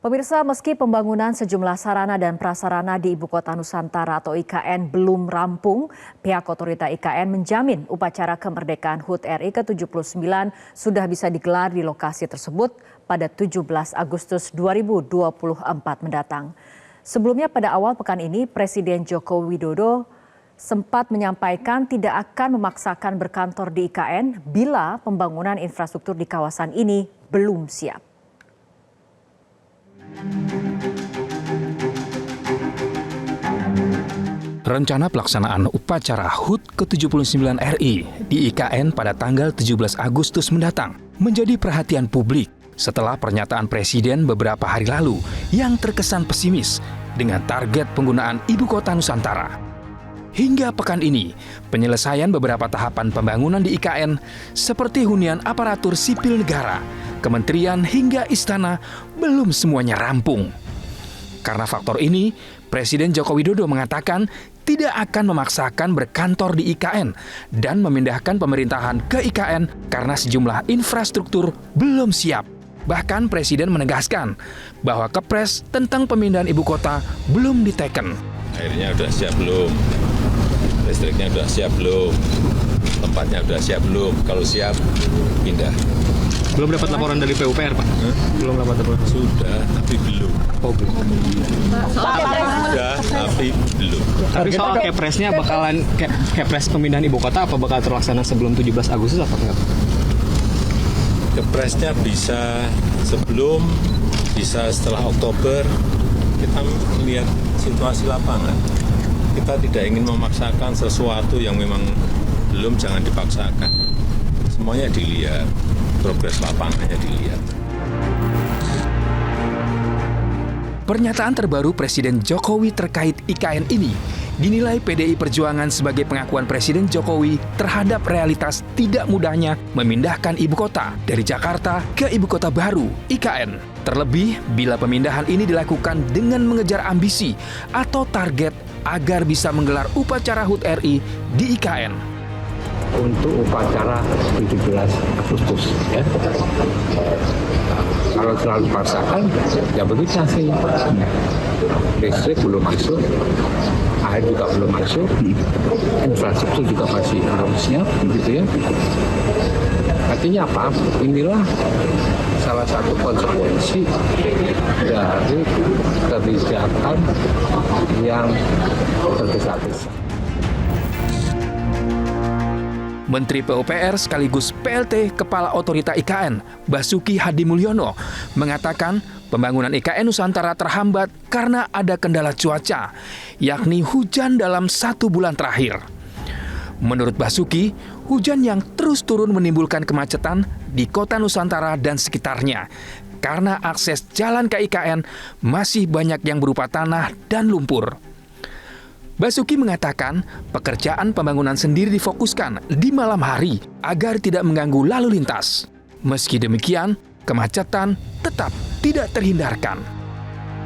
Pemirsa, meski pembangunan sejumlah sarana dan prasarana di Ibu Kota Nusantara atau IKN belum rampung, pihak otorita IKN menjamin upacara kemerdekaan HUT RI ke-79 sudah bisa digelar di lokasi tersebut pada 17 Agustus 2024 mendatang. Sebelumnya pada awal pekan ini, Presiden Joko Widodo sempat menyampaikan tidak akan memaksakan berkantor di IKN bila pembangunan infrastruktur di kawasan ini belum siap. Rencana pelaksanaan upacara HUT ke-79 RI di IKN pada tanggal 17 Agustus mendatang menjadi perhatian publik setelah pernyataan Presiden beberapa hari lalu yang terkesan pesimis dengan target penggunaan Ibu Kota Nusantara. Hingga pekan ini, penyelesaian beberapa tahapan pembangunan di IKN seperti hunian aparatur sipil negara, kementerian hingga istana belum semuanya rampung. Karena faktor ini, Presiden Joko Widodo mengatakan tidak akan memaksakan berkantor di IKN dan memindahkan pemerintahan ke IKN karena sejumlah infrastruktur belum siap. Bahkan Presiden menegaskan bahwa kepres tentang pemindahan ibu kota belum diteken. Airnya udah siap belum? Listriknya udah siap belum? Tempatnya udah siap belum? Kalau siap, pindah. Belum dapat laporan dari PUPR, Pak? Belum dapat laporan. Sudah, tapi belum. Oh, belum. Sudah, tapi belum. Tapi soal kepresnya bakalan kepres pemindahan ibu kota apa bakal terlaksana sebelum 17 Agustus apa enggak? Kepresnya bisa sebelum, bisa setelah Oktober. Kita melihat situasi lapangan. Kita tidak ingin memaksakan sesuatu yang memang belum, jangan dipaksakan. Semuanya dilihat, progres lapangannya dilihat. Pernyataan terbaru Presiden Jokowi terkait IKN ini dinilai PDI Perjuangan sebagai pengakuan Presiden Jokowi terhadap realitas tidak mudahnya memindahkan ibu kota dari Jakarta ke ibu kota baru, IKN. Terlebih bila pemindahan ini dilakukan dengan mengejar ambisi atau target agar bisa menggelar upacara HUT RI di IKN. Untuk upacara 17 Agustus ya. Kalau terlalu dipaksakan, ya begitu hasilnya. Listrik belum masuk, air juga belum masuk, infrastruktur juga masih belum siap, gitu ya. Artinya apa? Inilah salah satu konsekuensi dari kebijakan yang tergesa-gesa. Menteri PUPR sekaligus PLT Kepala Otorita IKN, Basuki Hadimulyono, mengatakan pembangunan IKN Nusantara terhambat karena ada kendala cuaca, yakni hujan dalam 1 bulan terakhir. Menurut Basuki, hujan yang terus turun menimbulkan kemacetan di kota Nusantara dan sekitarnya, karena akses jalan ke IKN masih banyak yang berupa tanah dan lumpur. Basuki mengatakan pekerjaan pembangunan sendiri difokuskan di malam hari agar tidak mengganggu lalu lintas. Meski demikian, kemacetan tetap tidak terhindarkan.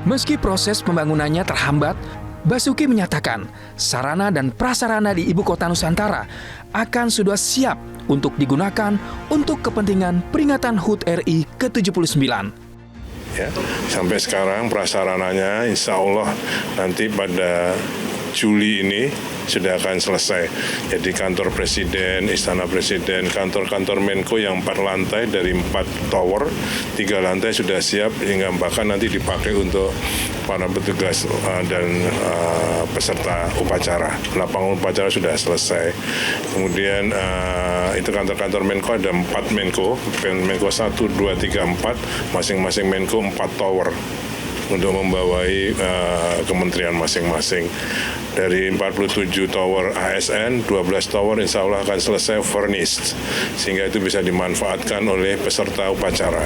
Meski proses pembangunannya terhambat, Basuki menyatakan sarana dan prasarana di Ibu Kota Nusantara akan sudah siap untuk digunakan untuk kepentingan peringatan HUT RI ke-79. Ya, sampai sekarang prasarananya insya Allah nanti pada Juli ini sudah akan selesai. Jadi kantor Presiden, Istana Presiden, kantor-kantor Menko yang 4 lantai dari 4 tower, 3 lantai sudah siap hingga bahkan nanti dipakai untuk para petugas dan peserta upacara. Lapangan upacara sudah selesai. Kemudian itu kantor-kantor Menko ada 4 Menko, Menko 1, 2, 3, 4, masing-masing Menko 4 tower untuk membawai kementerian masing-masing. Dari 47 tower ASN, 12 tower insya Allah akan selesai furnished, sehingga itu bisa dimanfaatkan oleh peserta upacara.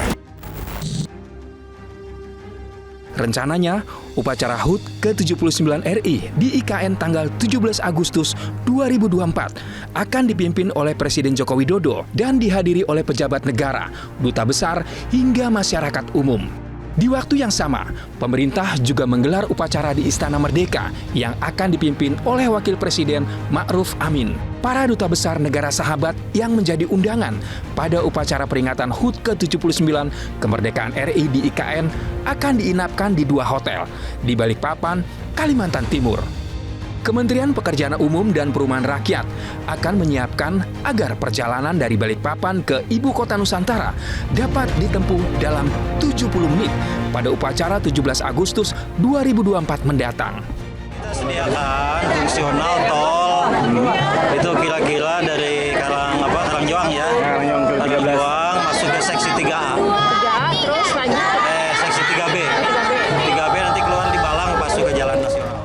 Rencananya, upacara HUT ke-79 RI di IKN tanggal 17 Agustus 2024 akan dipimpin oleh Presiden Joko Widodo dan dihadiri oleh pejabat negara, duta besar, hingga masyarakat umum. Di waktu yang sama, pemerintah juga menggelar upacara di Istana Merdeka yang akan dipimpin oleh Wakil Presiden Ma'ruf Amin. Para duta besar negara sahabat yang menjadi undangan pada upacara peringatan HUT ke-79 kemerdekaan RI di IKN akan diinapkan di 2 hotel di Balikpapan, Kalimantan Timur. Kementerian Pekerjaan Umum dan Perumahan Rakyat akan menyiapkan agar perjalanan dari Balikpapan ke Ibu Kota Nusantara dapat ditempuh dalam 70 menit pada upacara 17 Agustus 2024 mendatang. Kita sediakan fungsional tol itu kira-kira dari Karangjoang ya. Karangjoang masuk ke seksi 3A. Terus lanjut Seksi 3B. 3B nanti keluar di Balang masuk ke Jalan Nasional.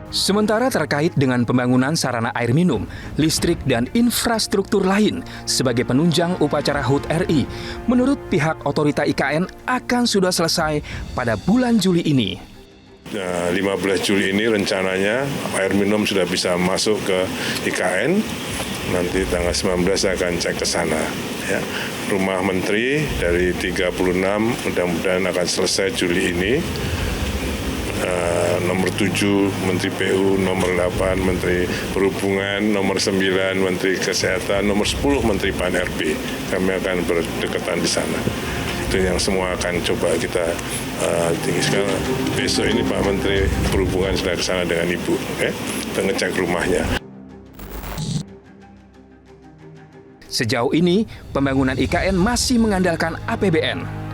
Sementara terkait dengan pembangunan sarana air minum, listrik, dan infrastruktur lain sebagai penunjang upacara HUT RI, menurut pihak otorita IKN akan sudah selesai pada bulan Juli ini. 15 Juli ini rencananya air minum sudah bisa masuk ke IKN. Nanti tanggal 19 akan cek ke sana. Ya. Rumah Menteri dari 36 mudah-mudahan akan selesai Juli ini. Nomor 7 Menteri PU, nomor 8 Menteri Perhubungan, nomor 9 Menteri Kesehatan, nomor 10 Menteri PAN-RB. Kami akan berdekatan di sana. Itu yang semua akan coba kita tinggikan. Besok ini Pak Menteri Perhubungan sudah ke sana dengan Ibu, kita ngecek rumahnya. Sejauh ini, pembangunan IKN masih mengandalkan APBN.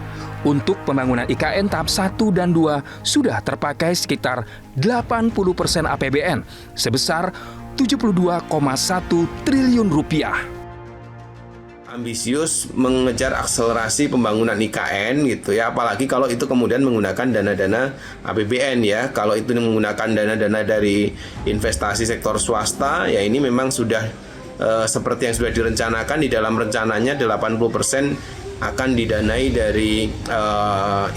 Untuk pembangunan IKN tahap 1 dan 2 sudah terpakai sekitar 80% APBN sebesar 72,1 triliun rupiah. Ambisius mengejar akselerasi pembangunan IKN gitu ya, apalagi kalau itu kemudian menggunakan dana-dana APBN ya. Kalau itu menggunakan dana-dana dari investasi sektor swasta ya, ini memang sudah seperti yang sudah direncanakan. Di dalam rencananya 80% akan didanai dari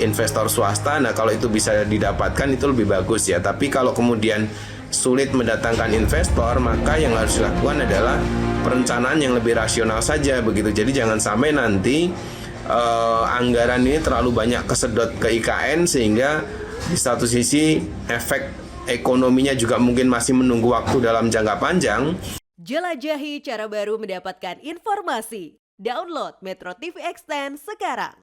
investor swasta. Nah, kalau itu bisa didapatkan itu lebih bagus ya. Tapi kalau kemudian sulit mendatangkan investor, maka yang harus dilakukan adalah perencanaan yang lebih rasional saja begitu. Jadi jangan sampai nanti anggaran ini terlalu banyak kesedot ke IKN sehingga di satu sisi efek ekonominya juga mungkin masih menunggu waktu dalam jangka panjang. Jelajahi cara baru mendapatkan informasi. Download Metro TV Extend sekarang.